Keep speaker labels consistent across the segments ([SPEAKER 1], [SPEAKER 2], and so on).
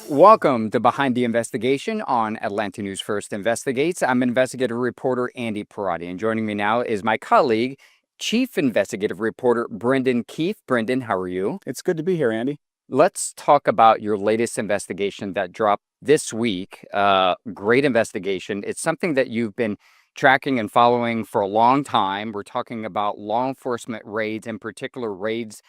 [SPEAKER 1] Welcome to Behind the Investigation on Atlanta News First Investigates. I'm investigative reporter Andy Parati, and joining me now is my colleague, Chief Investigative Reporter Brendan Keefe. Brendan, how are you?
[SPEAKER 2] It's good to be here, Andy.
[SPEAKER 1] Let's talk about your latest investigation that dropped this week. Great investigation. It's something that you've been tracking and following for a long time. We're talking about law enforcement raids, in particular raids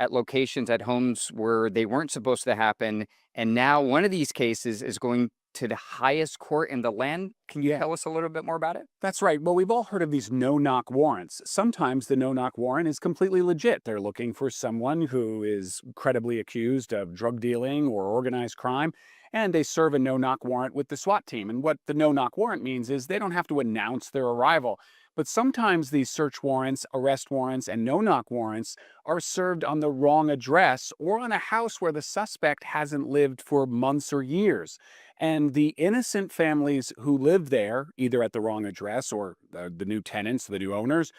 [SPEAKER 1] at locations at homes where they weren't supposed to happen. And now one of these cases is going to the highest court in the land. Can you tell us a little bit more about it?
[SPEAKER 2] That's right. Well, we've all heard of these no-knock warrants. Sometimes the no-knock warrant is completely legit. They're looking for someone who is credibly accused of drug dealing or organized crime, and they serve a no-knock warrant with the SWAT team. And what the no-knock warrant means is they don't have to announce their arrival. But sometimes these search warrants, arrest warrants, and no-knock warrants are served on the wrong address or on a house where the suspect hasn't lived for months or years. And the innocent families who live there, either at the wrong address or the new tenants, the new owners,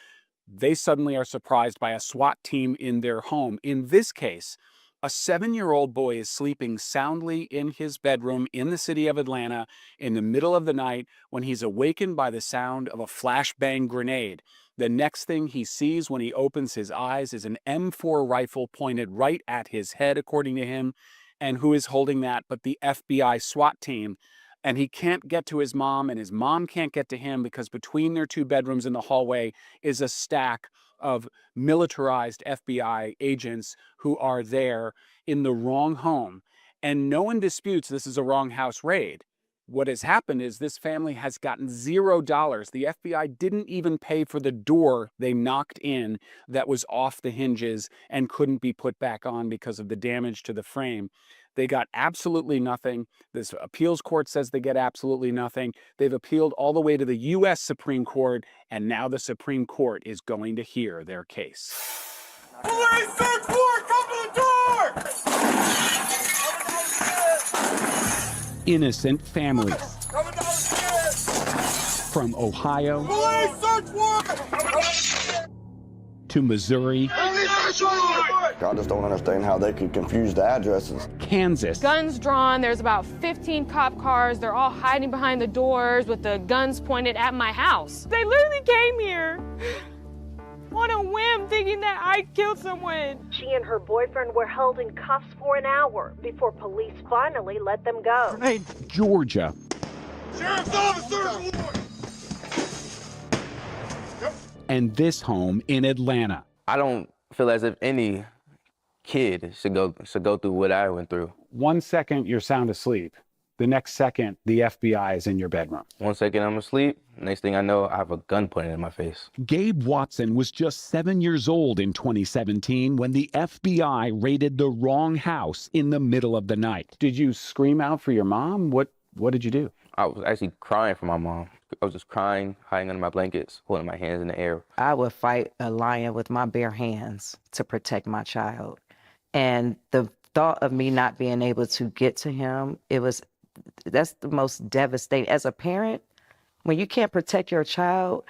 [SPEAKER 2] they suddenly are surprised by a SWAT team in their home. In this case, a 7-year-old boy is sleeping soundly in his bedroom in the city of Atlanta in the middle of the night when he's awakened by the sound of a flashbang grenade. The next thing he sees when he opens his eyes is an M4 rifle pointed right at his head, according to him. And who is holding that but the FBI SWAT team? And he can't get to his mom, and his mom can't get to him because between their two bedrooms in the hallway is a stack of militarized FBI agents who are there in the wrong home. And no one disputes this is a wrong house raid. What has happened is this family has gotten $0. The FBI didn't even pay for the door they knocked in that was off the hinges and couldn't be put back on because of the damage to the frame. They got absolutely nothing. This appeals court says they get absolutely nothing. They've appealed all the way to the U.S. Supreme Court, and now the Supreme Court is going to hear their case.
[SPEAKER 3] Police search warrant, come to the door!
[SPEAKER 2] Innocent families
[SPEAKER 3] Coming down the stairs!
[SPEAKER 2] from Ohio
[SPEAKER 3] Police search warrant!
[SPEAKER 2] to Missouri,
[SPEAKER 3] Police search warrant!
[SPEAKER 4] I just don't understand how they could confuse the addresses.
[SPEAKER 2] Kansas,
[SPEAKER 5] Guns drawn, there's about 15 cop cars. They're all hiding behind the doors with the guns pointed at my house. They literally came here on a whim thinking that I killed someone.
[SPEAKER 6] She and her boyfriend were held in cuffs for an hour before police finally let them go.
[SPEAKER 2] Georgia,
[SPEAKER 3] Sheriff's office search warrant!
[SPEAKER 2] and this home in Atlanta.
[SPEAKER 7] I don't feel as if any kid should go through what I went through.
[SPEAKER 2] 1 second, you're sound asleep. The next second, the FBI is in your bedroom.
[SPEAKER 7] 1 second I'm asleep, next thing I know, I have a gun pointed in my face.
[SPEAKER 2] Gabe Watson was just 7 years old in 2017 when the FBI raided the wrong house in the middle of the night. Did you scream out for your mom? What did you do?
[SPEAKER 7] I was actually crying for my mom. I was just crying, hiding under my blankets, holding my hands in the air.
[SPEAKER 8] I would fight a lion with my bare hands to protect my child. And the thought of me not being able to get to him, that's the most devastating. As a parent, when you can't protect your child,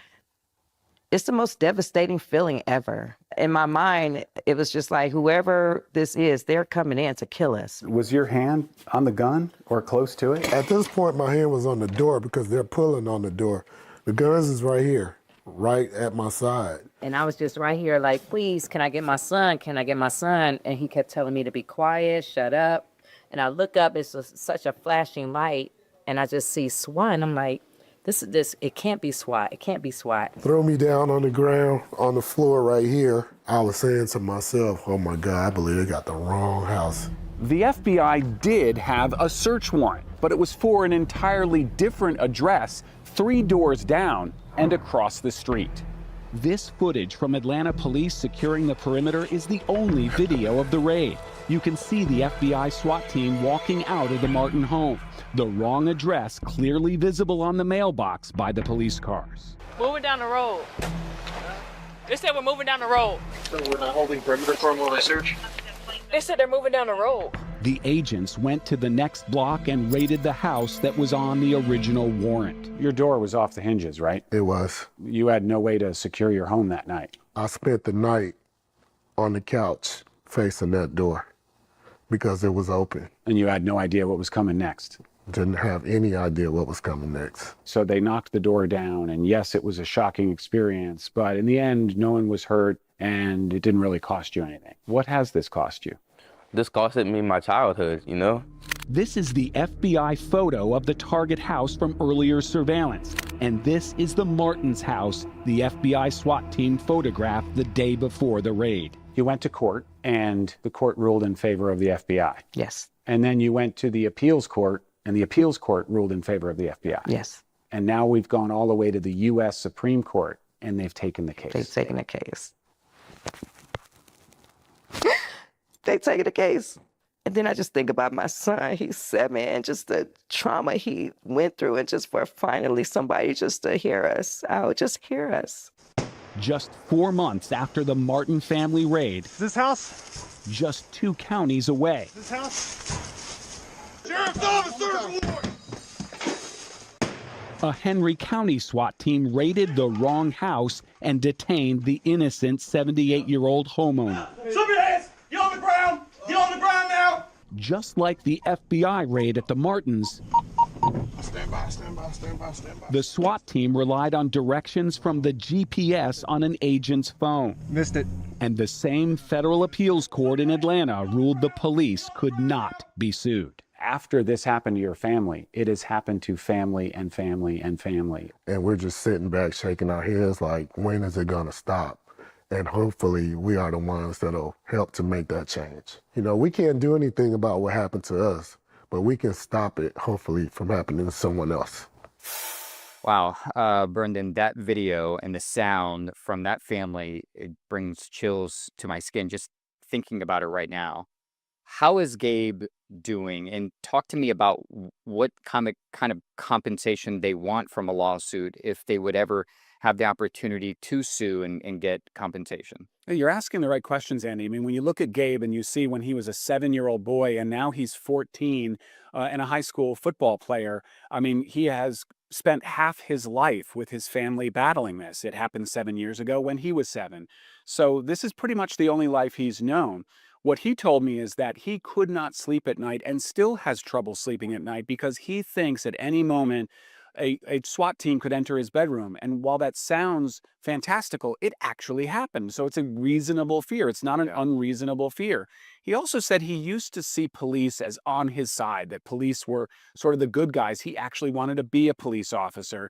[SPEAKER 8] it's the most devastating feeling ever. In my mind, it was just like, whoever this is, they're coming in to kill us.
[SPEAKER 2] Was your hand on the gun or close to it?
[SPEAKER 9] At this point, my hand was on the door because they're pulling on the door. The guns is right here, right at my side.
[SPEAKER 8] And I was just right here like, please, can I get my son? Can I get my son? And he kept telling me to be quiet, shut up. And I look up, it's such a flashing light, and I just see SWAT, and I'm like, it can't be SWAT, it can't be SWAT.
[SPEAKER 9] Throw me down on the ground, on the floor right here. I was saying to myself, oh my God, I believe they got the wrong house.
[SPEAKER 2] The FBI did have a search warrant, but it was for an entirely different address, 3 doors down and across the street. This footage from Atlanta police securing the perimeter is the only video of the raid. You can see the FBI SWAT team walking out of the Martin home. The wrong address clearly visible on the mailbox by the police cars.
[SPEAKER 5] Moving down the road. They said we're moving down the road.
[SPEAKER 10] So we're not holding perimeter for them while they search?
[SPEAKER 5] They said they're moving down the road.
[SPEAKER 2] The agents went to the next block and raided the house that was on the original warrant. Your door was off the hinges, right?
[SPEAKER 9] It was.
[SPEAKER 2] You had no way to secure your home that night.
[SPEAKER 9] I spent the night on the couch facing that door because it was open.
[SPEAKER 2] And you had no idea what was coming next.
[SPEAKER 9] Didn't have any idea what was coming next.
[SPEAKER 2] So they knocked the door down, and yes, it was a shocking experience, but in the end, no one was hurt, and it didn't really cost you anything. What has this cost you?
[SPEAKER 7] This costed me my childhood, you know?
[SPEAKER 2] This is the FBI photo of the target house from earlier surveillance. And this is the Martins house the FBI SWAT team photographed the day before the raid. You went to court, and the court ruled in favor of the FBI.
[SPEAKER 8] Yes.
[SPEAKER 2] And then you went to the appeals court, and the appeals court ruled in favor of the FBI.
[SPEAKER 8] Yes.
[SPEAKER 2] And now we've gone all the way to the U.S. Supreme Court, and they've taken the case.
[SPEAKER 8] They've taken the case. They've taken the case. And then I just think about my son. He's 7, and just the trauma he went through, and just for finally somebody just to hear us out, just hear us.
[SPEAKER 2] Just 4 months after the Martin family raid,
[SPEAKER 3] This house?
[SPEAKER 2] just 2 counties away,
[SPEAKER 3] This house? Sheriff's office, search warrant!
[SPEAKER 2] a Henry County SWAT team raided the wrong house and detained the innocent 78-year-old homeowner.
[SPEAKER 3] Show me your hands! Get on the ground! Get on the ground now!
[SPEAKER 2] Just like the FBI raid at the Martins,
[SPEAKER 9] Stand by, stand by, stand by, stand by.
[SPEAKER 2] the SWAT team relied on directions from the GPS on an agent's phone.
[SPEAKER 3] Missed it.
[SPEAKER 2] And the same federal appeals court in Atlanta ruled the police could not be sued. After this happened to your family, it has happened to family and family and family.
[SPEAKER 9] And we're just sitting back shaking our heads like, when is it gonna stop? And hopefully we are the ones that'll help to make that change. You know, we can't do anything about what happened to us, but we can stop it, hopefully, from happening to someone else.
[SPEAKER 1] Wow, Brendan, that video and the sound from that family, it brings chills to my skin just thinking about it right now. How is Gabe doing? And talk to me about what kind of compensation they want from a lawsuit if they would ever have the opportunity to sue and get compensation.
[SPEAKER 2] You're asking the right questions, Andy. I mean, when you look at Gabe and you see when he was a 7-year-old boy and now he's 14 and a high school football player, I mean, he has spent half his life with his family battling this. It happened 7 years ago when he was 7. So this is pretty much the only life he's known. What he told me is that he could not sleep at night and still has trouble sleeping at night because he thinks at any moment a SWAT team could enter his bedroom. And while that sounds fantastical, it actually happened. So it's a reasonable fear. It's not an unreasonable fear. He also said he used to see police as on his side, that police were sort of the good guys. He actually wanted to be a police officer.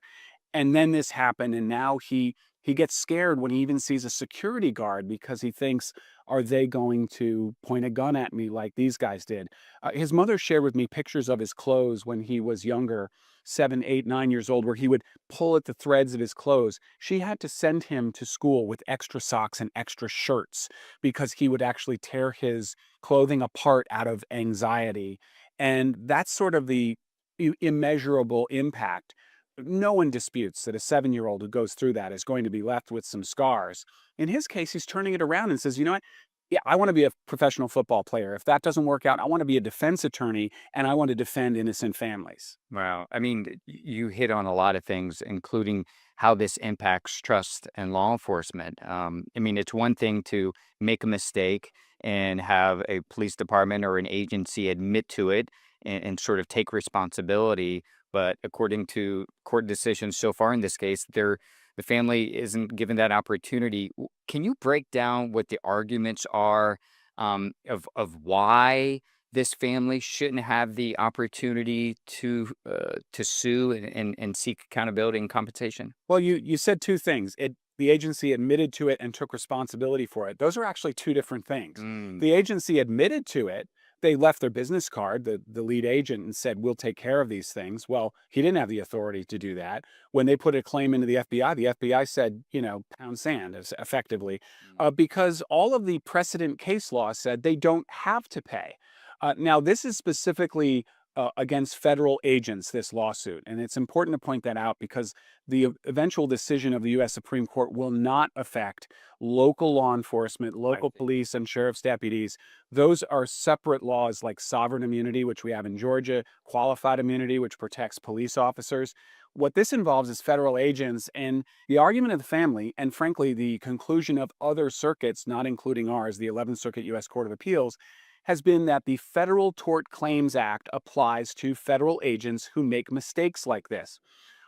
[SPEAKER 2] And then this happened, and now he gets scared when he even sees a security guard because he thinks, are they going to point a gun at me like these guys did? His mother shared with me pictures of his clothes when he was younger, 7, 8, 9 years old, where he would pull at the threads of his clothes. She had to send him to school with extra socks and extra shirts because he would actually tear his clothing apart out of anxiety. And that's sort of the immeasurable impact. No one disputes that a 7-year-old who goes through that is going to be left with some scars. In his case, he's turning it around and says, you know what? Yeah, I want to be a professional football player. If that doesn't work out, I want to be a defense attorney and I want to defend innocent families.
[SPEAKER 1] Wow. I mean, you hit on a lot of things, including how this impacts trust and law enforcement. I mean, it's one thing to make a mistake and have a police department or an agency admit to it and sort of take responsibility. But according to court decisions so far in this case, the family isn't given that opportunity. Can you break down what the arguments are of why this family shouldn't have the opportunity to sue and seek accountability and compensation?
[SPEAKER 2] Well, you said two things. The agency admitted to it and took responsibility for it. Those are actually two different things. The agency admitted to it. They left their business card, the lead agent, and said, we'll take care of these things. Well, he didn't have the authority to do that. When they put a claim into the FBI said, pound sand, effectively, because all of the precedent case law said they don't have to pay. Now, this is specifically against federal agents, this lawsuit. And it's important to point that out because the eventual decision of the U.S. Supreme Court will not affect local law enforcement, local police and sheriff's deputies. Those are separate laws like sovereign immunity, which we have in Georgia, qualified immunity, which protects police officers. What this involves is federal agents, and the argument of the family, and frankly, the conclusion of other circuits, not including ours, the 11th Circuit U.S. Court of Appeals, has been that the Federal Tort Claims Act applies to federal agents who make mistakes like this.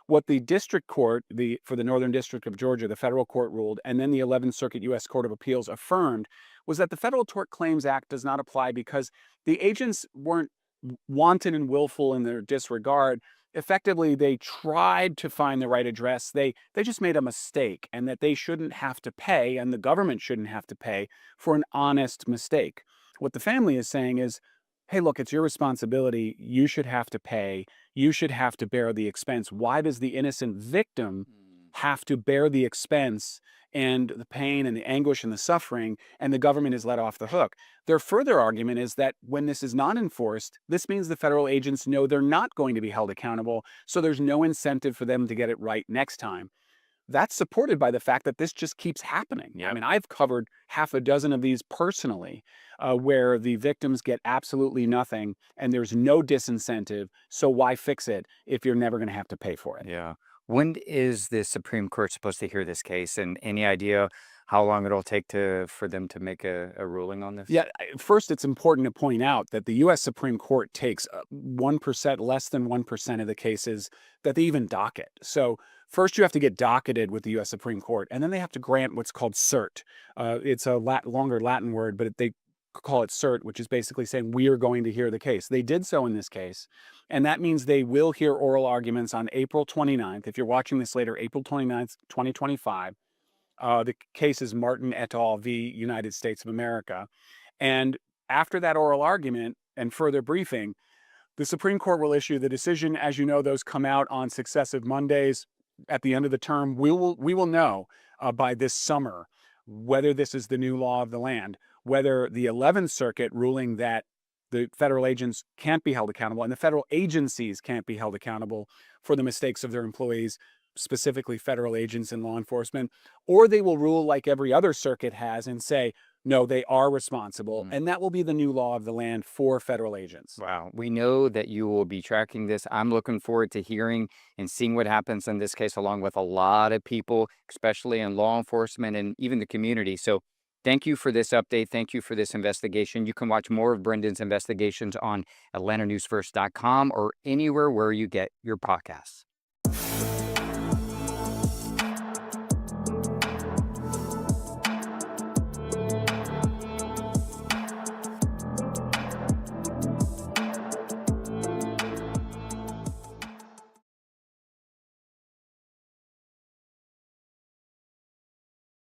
[SPEAKER 2] What the district court, for the Northern District of Georgia, the federal court ruled, and then the 11th Circuit U.S. Court of Appeals affirmed, was that the Federal Tort Claims Act does not apply because the agents weren't wanton and willful in their disregard. Effectively, they tried to find the right address. They just made a mistake, and that they shouldn't have to pay, and the government shouldn't have to pay for an honest mistake. What the family is saying is, hey, look, it's your responsibility. You should have to pay. You should have to bear the expense. Why does the innocent victim have to bear the expense and the pain and the anguish and the suffering, and the government is let off the hook? Their further argument is that when this is not enforced, this means the federal agents know they're not going to be held accountable, so there's no incentive for them to get it right next time. That's supported by the fact that this just keeps happening.
[SPEAKER 1] Yep.
[SPEAKER 2] I mean, I've covered half a dozen of these personally, where the victims get absolutely nothing and there's no disincentive. So why fix it if you're never going to have to pay for it?
[SPEAKER 1] Yeah. When is the Supreme Court supposed to hear this case? And any idea how long it'll take for them to make a ruling on this?
[SPEAKER 2] Yeah, first, it's important to point out that the U.S. Supreme Court takes 1%, less than 1% of the cases that they even docket. So first, you have to get docketed with the U.S. Supreme Court, and then they have to grant what's called cert. It's a longer Latin word, but they call it cert, which is basically saying we are going to hear the case. They did so in this case, and that means they will hear oral arguments on April 29th. If you're watching this later, April 29th, 2025. The case is Martin et al. V. United States of America. And after that oral argument and further briefing, the Supreme Court will issue the decision. As you know, those come out on successive Mondays at the end of the term. We will know by this summer whether this is the new law of the land, whether the 11th Circuit ruling that the federal agents can't be held accountable and the federal agencies can't be held accountable for the mistakes of their employees, specifically federal agents and law enforcement, or they will rule like every other circuit has and say, no, they are responsible. And that will be the new law of the land for federal agents.
[SPEAKER 1] Wow. We know that you will be tracking this. I'm looking forward to hearing and seeing what happens in this case, along with a lot of people, especially in law enforcement and even the community. So thank you for this update. Thank you for this investigation. You can watch more of Brendan's investigations on AtlantaNewsFirst.com or anywhere where you get your podcasts.